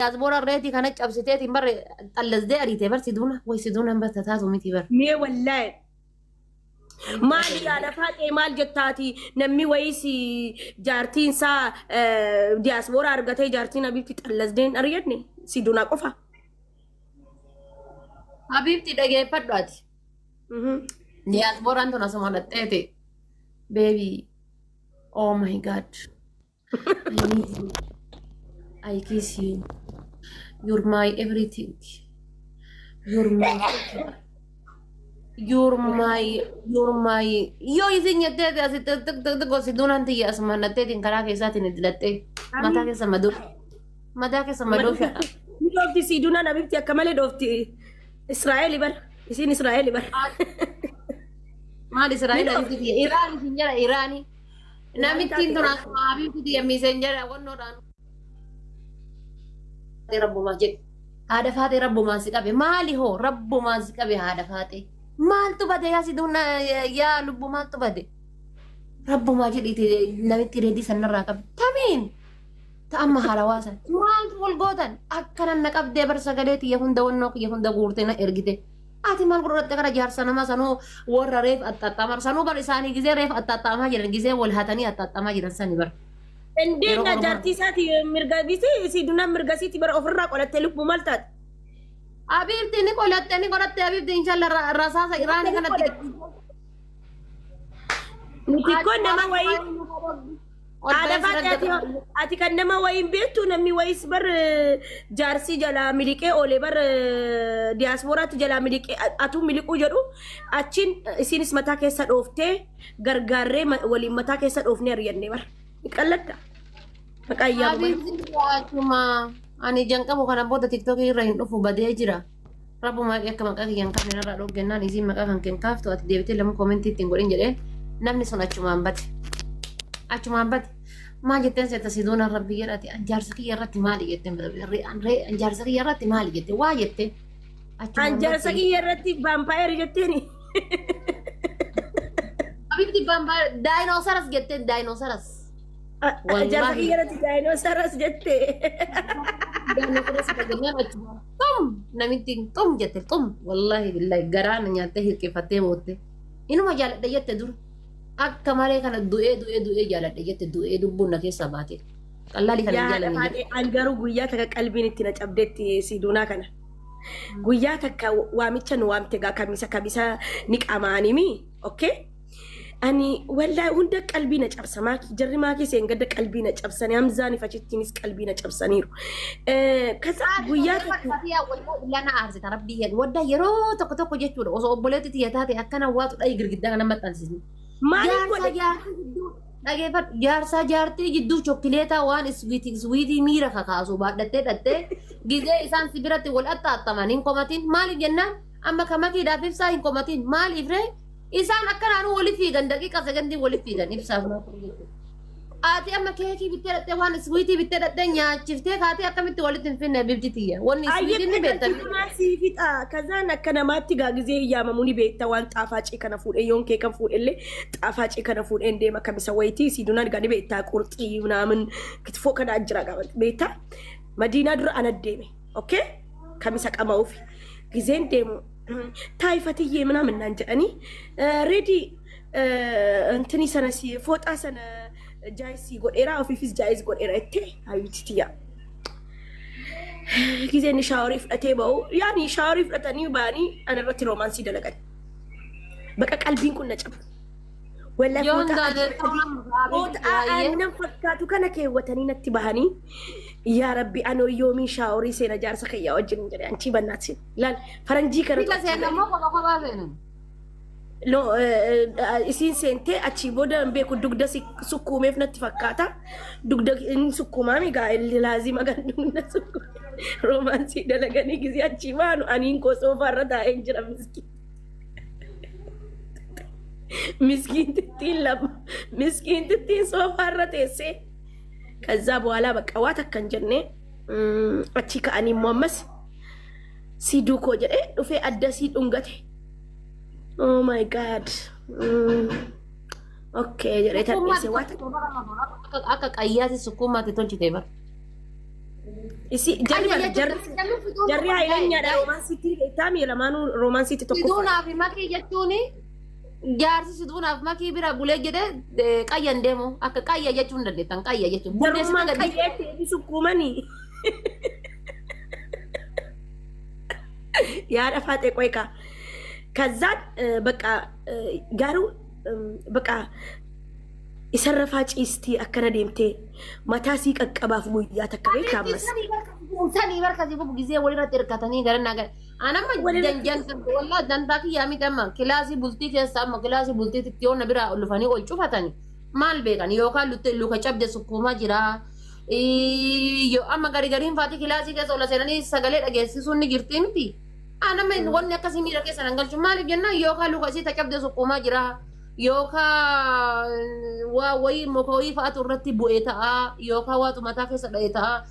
diaspora reeti kana cabsiteetiin bar xallazde ariite bar siduna batataatu miti bar mee wallahi maali yaada faaqee maal jettaati namni wayisi jaartiin saa diaspora argatee jaartiin Habibti xallazdeen ariyadne siduna qofa Habibti dhageeffadhu ati diasporaan tun asuma dhaxxeete baby oh my god I need you I kiss you you're my everything you're my yo isin yettete asitti gosidun anti asuma natteetiin karaa keessaatiin idilattee mataa keessa madoo fedha dofti siduna Habibti akka malee dofti Israa'el bar isin Israa'el bar maal Israa'el Habibti Iraan isin jara Iraani namittiin tun asuma Habibti yemmisen jara wannoodhaan rabbumaa jedhe haadha faatee rabbumaan si qabe maali hoo rabbumaan si qabe haadha faatee maaltu bade yaa siduna yaa lubbu maaltu bade rabbumaa jedhiti namitti reedii sanarraa qabe tamiin ta'amma haalawaasan maaltu wal gootan akkanan na qabdee bar sagalee tiyya hunda wannoo kiyya hunda guurtee na ergite ati maal godhatte kana jaarsa nama sanuu warra reef attattaamar sanuu bar isaanii gizee reef attattaamaa jiran gizee wal hatanii attattaamaa jiran sani bar Endena jarti saati mirga bisi siduna mirga siti bar ofirra qolatte lubbu maltat Habibti ni qolatte Habibti inshallah rasaasa Iraani kanatti nuti kon nama wayi ada faati ati kan nama wayi beetu namni wayis bar jaarsi jala miliqee ole bar diasporaatti jala miliqee atu miliquu jedhu achin isinis mataa keessa dhooftee gargaarree waliin mataa keessa dhoofnee ariyanne bar qalladda maqayyaa Habibti ani janqabu kana booda TikTok irra hin dhufu badee jira rabbuma akka maqaa kiyyan kan irra dhooggennaan isin maqaa kan kenkaaftu ati deebitee lamu koomentii ittiin godhin jedheen namni sun achumaan bate maal jetteen seeta siduuna rabbi jedhati anjaarsa kiyya irratti maali jetteen anjaarsa kiyya irratti maali jette waa jette anjaarsa kiyya irratti vampire jetteeni Habibti vampire dinosaurus jetteen dinosaurus anjaarsa kiyya irratti dinosaurus jette namitti tum jette tum wallahi billahi garaan nyaattee hirqifattee bootte inuma jaaladha jette dur akka malee kana du'ee jaaladha jette du'ee dubbuun na keessa baate qallaali kana jaaladha an garuu guyyaa takka qalbiin itti na cabdeetti sidunaa kana guyyaa takka waamicha nu waamte gaa kamisa ni qamaanimi okay ani wallahi hunda qalbii na cabsamaa jarri maakii seen gadda qalbii na cabsanii hamzaani fachittinis qalbii na cabsaniiru kasa guyyaa takka lana aarsita rabbiyyaan wadda yeroo tokko jechuudha osoo obboleetti tiyya taate akkana waatu dhayi girgiddaa kana maxxansisni jaarsa jaartii gidduu chokkileetaa waan iswiitii miira kakaasu baadhattee dhattee gizee isaan si biratti wal attaattaman hin komatiin maaliif jennaan amma kamakiidhaaf ibsaa hin komatiin maaliif ree isaan akkanaanuu waliif fiigan daqiiqa sagandii waliif fiigan ibsaaf ati amma keekii bittee dhattee waan iswiitii bittee dhattee nyaachiftee kaatee akkamitti walitti hin finne bibjitiyya wanni iswiitiin ni beektan fixa kazaan akka namaatti gaa gizee iyyaamamuu ni beekta waan xaafaacii kana fuudhee yoon kee kan fuudhellee xaafaacii kana fuudheen deema kamisa wayitii sidunaan gaa ni beektaa qurxii naamin kitifoo kana ajjira qaba beektaa madiinaa dura ana deeme okay kamisa qama'uuf gizeen deemu taayifatiyyee ምናምን naan jedhanii reedi እንትኒ ሰነሲ ፎጣ ሰነ ጃይሲ ጎዴራ ኦፊስ ጃይስ ጎዴራ እቴ አይቲያ ጊዜን ሻወሪ ፍለቴ ባው ያኒ ሻወሪ ፍለተኒ ባኒ አነረት ሮማንስ ይደለቀል በቃ ቀልቢን ኩን ነጨብ ወላ ፎጣ አነም ፈካቱ ከነ ከወተኒ ነቲ ባሃኒ يا ربي أنا يومي شاوري سينا جار سخيا وجن جري أنتي بناتي لا فرنجي كرت لا سينا ما قطع خبازين لو إسين سنتي أشي بودا بيكو دقدا سكومي في نتفكاتا دقدا إن سكومامي قايل لازم أقدم سكو رومانسي دلقاني كذي أشي مانو أنين كوسو فردا إنجرا مسكين تتين سو فردا سي ከዛ በኋላ በቃ ዋተከን ጀኔ አቺ ከአኒ ሞመስ ሲዱኮ ጀዴ ዱፌ አደሲ ዱንገቴ ኦ ማይ ጋድ ኦኬ ጀዴ ተርሴ ዋተ አካ ቀያሲ ሱኩማቲ ቶንቺ ቴበር isi jarri haileenyaadha romaansiitti beektaami lamaanuu romaansiitti tokko siduunaaf makii jechuun jaarsi siduunaaf makii bira bulee jedhee qayyan deemu akka qayya jechuun dandeettan qayya jechuun jarummaan qayyeetti eebisu kuumanii yaada faatee qoyqa ከዛን በቃ ጋሩ በቃ ይሰረፋ ጪስቲ አከነ ደምቴ ማታሲ ቀቀባፍ ሙያ ተከበይ ታመስ ሰኒ በርከዚ ቡብ ጊዜ ወሊራ ተርከተኒ ገረና ገር አናማ ደንጀን ወላ ደንታኪ ያሚ ደማ ክላሲ ቡልቲ ከሳማ ክላሲ ቡልቲ ትቲዮን ቢራ ሉፋኒ ኦልጩ ፈተኒ ማል ቤካን ዮካ ሉቴሉ ከጨብደ ሱኩማ ጅራ ዮ አማ ገሪ ገሪን ፋቲ ክላሲ ከሶ ለሰነኒ ሰገሌ ደገሲሱኒ ጅርቲ ምቲ أنا من وني كسيمي ركيس أنا قلت مالك جنة يوكا لوكا سيتا كبد سقوما جرا يوكا وي مكوي فاتو رتي بويتا يوكا واتو متاكي سدايتا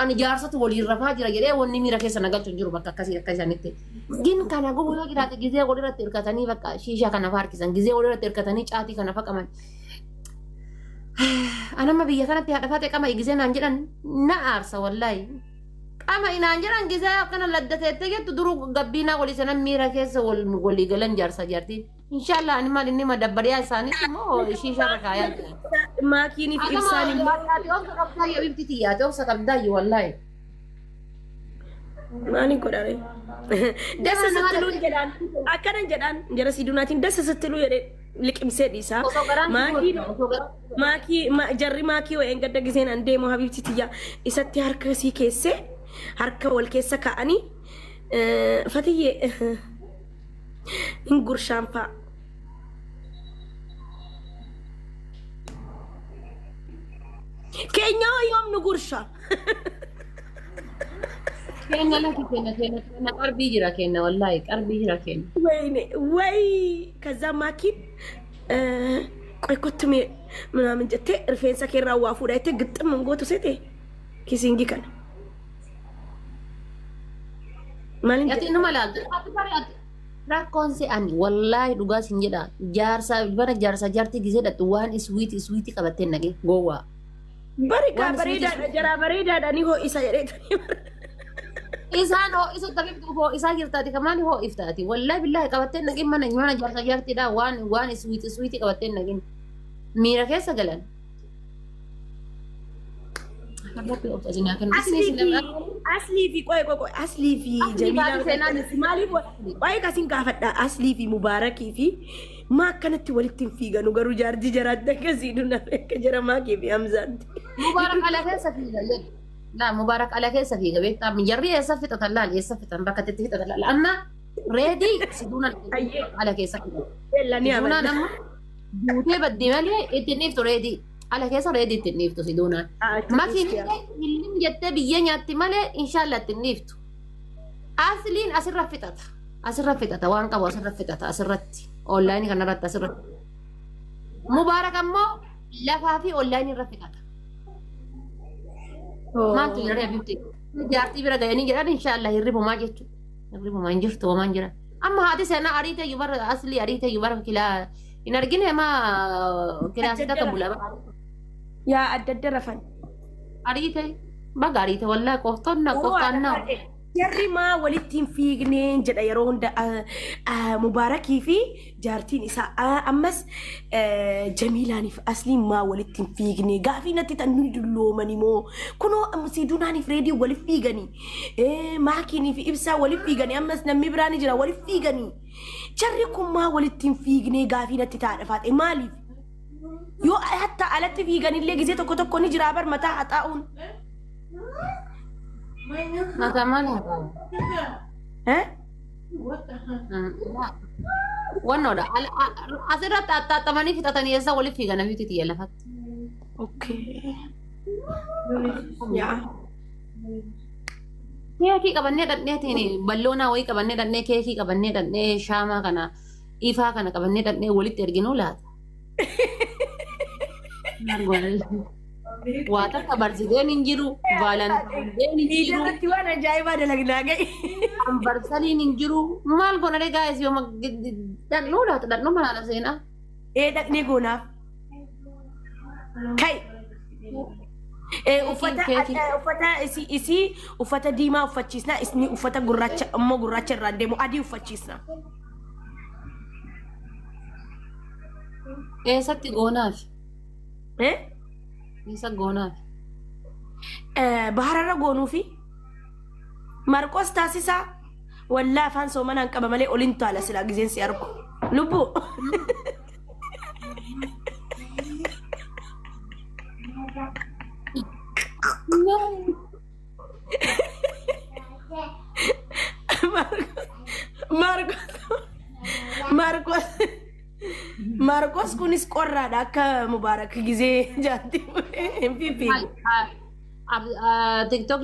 أنا جارسة ولي رفا جرا جرا وني مي ركيس أنا قلت جرو بكا كسي كسي نتي جين كان أقول ولا جرا تجزيه ولي رتي ركتاني بكا شيشة كان فاركيسان جزيه ولي رتي ركتاني شاتي كان فك أمان أنا ما بيجي كانت هدفاتي كما يجزيه نانجران نعرس والله أما إن أنجران جزاء كنا لدته تيجي تدرو قبينا ولي سنة ميرا كيس ولي قلن جار سجارتي إن شاء الله أنا ما لني ما دبر يا ساني مو شيشة ركايا ما كيني في إنسان يوم سكبدا يوم تيجي يوم سكبدا والله ما نقول عليه دس ستلو جدان أكرن جدان جرا سيدوناتين دس ستلو يري لك مسديسا ما كي ما جري ما كي وين قد جزين عندي مو حبيبتي تيجا إساتي هركسي كيسة harka wal keessa ka'anii fatiyye hin gurshaan fa'a. Keenya yoom nu gursha? Keenya laki keenya qarbii jira keenya wallahi qarbii jira keenya. Wayne way ከዛ ማኪን ቆይ ኮትሜ ምናምን ጀቴ ርፌንሳ ኬራ ዋፉ ዳይቴ ግጥም እንጎቱ ሴቴ ኪሲንጊ ከነ Yati nama lagi. Rakon si ani, wallahi duga sinjeda. Jarsa, bara jarsa jarti gize dat wan iswiti kabaten lagi. Goa. Bari ka barida jara barida dani ho isa yere. Isan ho isu tapi ho isa girta di kamani ho iftati. Wallahi billahi kabaten lagi mana jarsa jarti da wan iswiti kabaten lagi. Mira kesa galan. asli fi qoy asli fi jamila mali qoy kasin gaafadha asli fi mubaraki fi ma kanatti walittin fiiganu garu jaarji jaradda kasiduna ka jara ma ke fi hamzanti mubarak ala kesa fiiga la mubarak ala kesa fiiga beekta min jarri yasafita talal yasafita bakati tita talal amma ready siduna ala kesa yalla ni siduna namma dute baddi mali itinif to ready على كيسة ريدي تنيفتو سيدونا ما في اللي جت بيجي مالي إن شاء الله تنيفتو أصلين أسر فتاتا وان كابو أسر فتاتا أسرتي أونلاين كان رات أسرت مبارك أمو لفافي أونلاين رفتاتا ما تجري أبيتي جارتي برا جاني جرا إن شاء الله يربو ما جت يربو ما نجرت وما نجرا أما هذه سنة أريته يبر أصلي أريته يبر كلا إنرجينه ما كلا سيدا كبولا يا أددرفن أريته بقاريته والله قفتنا jarri maa walittiin fiigneen jedha yeroo hunda mubaarakii fi jaartiin isaa ammas jamiilaaniif asliin maa walittiin fiignee gaafii natti tan nuyi dulloomani moo kunoo siidunaaniif reedii walif fiiganii maakiinii fi ibsaa walif fiiganii ammas namni biraan jira walif fiiganii jarri kun maa walittiin fiignee gaafii natti taadha faate maaliif yoo hatta alatti fiiganillee gisee tokko tokko ni jira bar mataa haxaa'uun mata mana wannan da asira ta tamani fitatani yasa wali figa na fititi yalla fat okay ya keki qabanne dadne tini ballona wai qabanne dadne keki qabanne dadne shama kana ifa kana qabanne dadne walitti erginu laata Water kabarsideen hin jiru, Valentine hin jiru. Irratti waan ajaa'ibaa dalagnaa gahe. Ambarsaliin hin jiru. Maal goona dee gaa'es yoo dhaqnuu laata dhaqnuu manaala seenaa. Dhaqnee goonaaf. Kai. uffata uffata diimaa uffachiisna isni uffata gurraacha ammoo gurraacha irraa deemu adii uffachiisna. Eessatti goonaaf? Eessa goonaaf? Bahararra goonuu fi Marqos taasisaa wallaa afaan soomanaan qaba malee oliin taala silaa gizeen si argu. Lubbu. Marcos kunis qorraadha akka Mubaarak gizee jaatti MPP. TikTok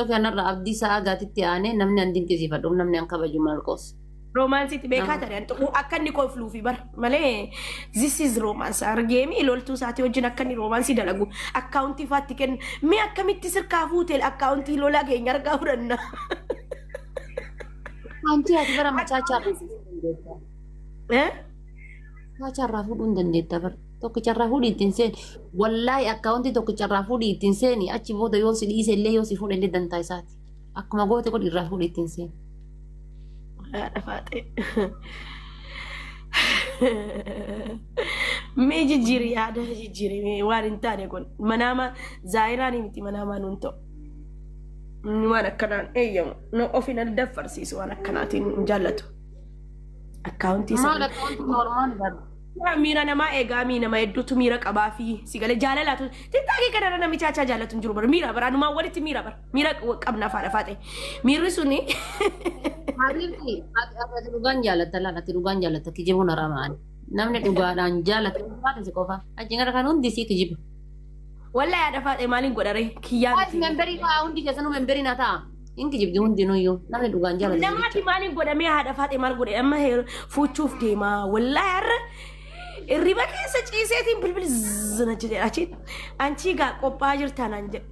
kanarraa abdii isaa gaatitti aanee namni an dinqisiifadhu namni an kabaju Marcos. Romaansiitti beekaa ta'an akka inni kolfluufi bar malee this is romance argeemi loltuu isaatii wajjin akka inni romaansii dalagu akkaawuntii faatti kenna mi akkamitti sirkaa fuuteel akkaawuntii lolaa keenya argaa fudhanna. Anti ati bara machaachaa machaarraa fuudhuun dandeetta bara tokkicharraa fuudhii ittiin seeni wallaahi akkaawuntii tokkicharraa fuudhii ittiin seeni achi booda yoo si dhiise illee yoo si fuudhe illee dantaa isaati akkuma goote godhi irraa fuudhii ittiin seeni. Me jijjiiri yaada jijjiiri waan hin taane kun manaama zaayiraan miti manaamaa nuun ta'u waan akkanaan eeyyamu no ofin adda farsiisu waan akkanaatiin hin jaallatu akkaawuntii maal akkaawuntii normaal barra miira namaa eegaa nama hedduutu miira qabaa fi sigalee jaalalaatu tittaakii kanarra namicha achaa jaallatu hin jiru bara miira bara numaan walitti miira bara miira qabnaa faadha faate miirri suni Habibti, ati dhugaan jaalatta laala, ati dhugaan jaalatta kijibuun haramaan. Namni dhugaadhaan jaalatta dhugaadhaan si qofa. Achi gara kan hundi si kijibu. Wallahi yaada faadhee maaliin godhare kiyyaan. Ati memberii fa'aa hundi keessanuu memberii na ta'a. Hin kijibdi hundi nuyyuu namni dhugaan jaalatta. Namaati maaliin godhamee haadha faadhee maal godhe amma fuuchuuf deema wallahi har'a irriba keessa ciiseetiin bilbil zina jedhe achiin anchi gaa qophaa jirtaan an jedhe.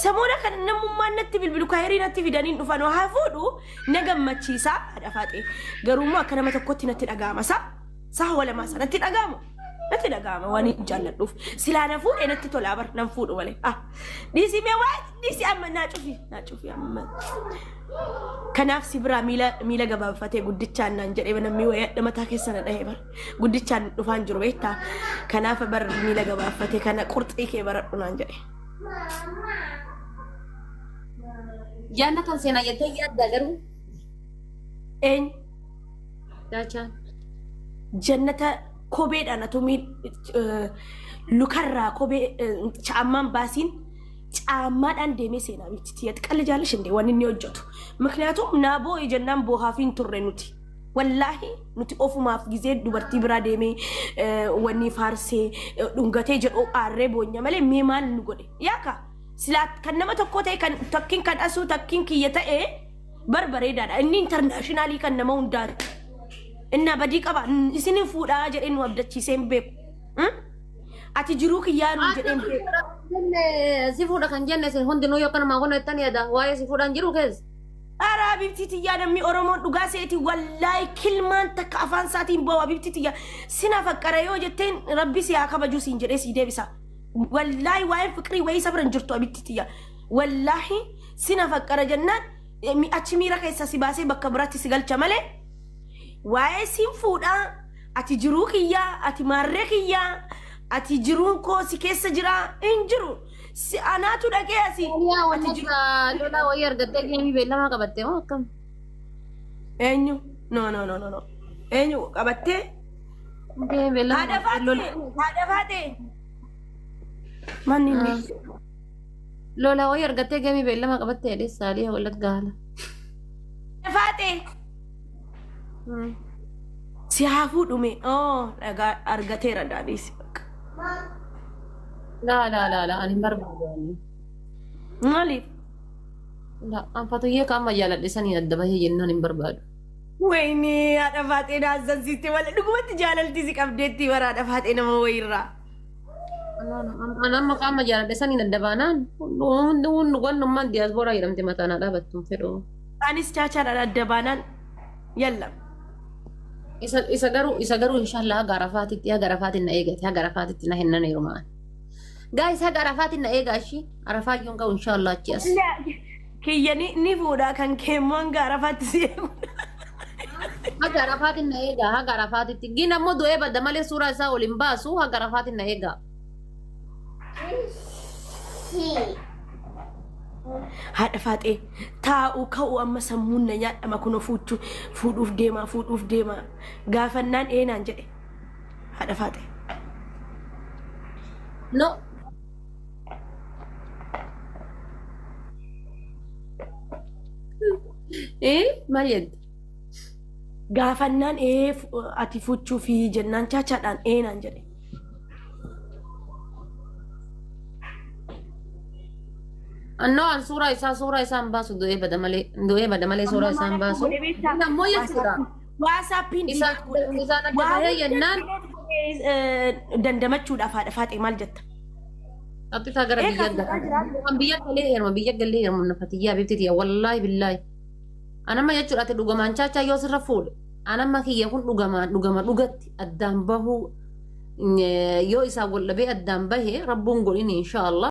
Samoora kan namummaan natti bilbilu kaayirii natti fidaniin dhufan haa fuudhu na gammachiisaa haadha faadhee garuummoo akka nama tokkotti natti dhaga'ama saa walamaa isaa natti dhaga'ama waan hin jaalladhuuf silaa na fuudhee natti tolaa bar nan fuudhu malee dhiisii mee waa dhiisii amma naa cufi amma kanaaf si biraa miila gabaabfatee guddichaan naan jedhee namni wayyaa mataa keessa na dhahee bar guddichaan dhufaan jiru beektaa kanaaf bar miila gabaabfatee kana qurxii kee baradhu naan jedhe. Jannatan seenaa jettee yaadda garuu eenyu daachaan jannata kopheedhaan atumii lukarraa kophee caammaan baasiin caammaadhaan deemee seenaa bitti qalli jaalash indee waan inni hojjetu ምክንያቱም naaboo ijannaan boohaafiin turre nuti wallaahi nuti ofumaaf gizee dubartii biraa deemee wanni faarsee dhungatee jedhu aarree boonya malee mee maal nu godhe yaaka silaat kan nama tokko ta'e kan takkiin kan asuu takkiin kiyya ta'e barbareedaadha inni intarnaashinaali kan nama hundaati inna badii qaba isinin fuudhaa jedhee nu abdachiisee hin beeku ati jiruu kiyyaa nu jedhee hin beeku si fuudha kan jenne sin hundinuu yookaan namaa kun jettan yaada waa'ee si fuudhaan jiru keessa. Ara bibtiti ya namni Oromoon dhugaa seeti wallahi kilmaan takka afaan isaatiin bawa bibtiti ya sina faqqara yoo jetteen rabbi si haa kabaju siin jedhee si deebisa. Wallahi waa'ee fiqrii wayii sabran jirtu bibtiti ya wallahi sina faqqara jennaan achi miira keessa si baasee bakka biraatti si galcha malee waa'ee siin fuudhaa ati jiruu kiyyaa ati maarree kiyyaa ati jiruun koo si keessa jira hin jiru. Si anaatu dhagee asii. Yaa wanta lola wayii argattee geemii beellamaa qabattee moo akkam? Eenyu? No. Eenyu qabattee? Haadha faatee. Manni inni. Lola wayii argattee geemii beellamaa qabattee edhees saalii wallat gaala. Haadha faatee. Si haafuu dhume. Dhagaa argateera daadhiisi. La, ani barbaadu. Maaliif? La, anfatuyyee qaama jaaladhisanii adda bahee jennaan hin barbaadu. Wayni haadha faatee naassansiiste malee dhugumatti jaalalti si qabdeetti bara haadha faatee nama wayirraa. Amma qaama jaaladhisanii adda baanaan wannummaan diyaasbooraa jedhamte mataanaa dhaabattuun fedhu. Anis chaachaadhaan adda baanaan yalla. Isa garuu inshaallah gara faatitti na eegate gara faatitti na hennan heerumaan. Guys, haga Arafatin na ega shi. Arafat yung ka inshallah chas. Kiyya ni fuudhaa kan keemmoo hanga Arafaatti seemu. Haga Arafatin na ega, haga Arafatitti. Gina mo du'ee badda malee suuraa isaa waliin baasu haga Arafatin na ega. Haadha Faaxee taa'uu ka'uu amma sammuun na nyaadhama kun fuudhuuf deemaa gaafannaan eenaan jedhe Haadha Faaxee. No. Maal jedhe? Gaafannaan ati fuudhuu fi jennaan chaachaadhaan eenaan jedhe. No, an suuraa isaan baasu du'ee bada malee suuraa isaan baasu. Ammoo jechuudha. Waasaappiin Isaan adda bahee jennaan. Dandamachuudhaaf Haadha Faaxee maal jetta? Abbitaa gara biyya galee heeruma nafatiyyaa beektitiya wallaahi billaahi. Anamma jechuudha ati dhugamaan chaachaa yoo sirra fuudhe. Anamma kiyya kun dhugama dhugatti addaan bahuu yoo isaan wal dhabee addaan bahee rabbuun godhin inshaallah.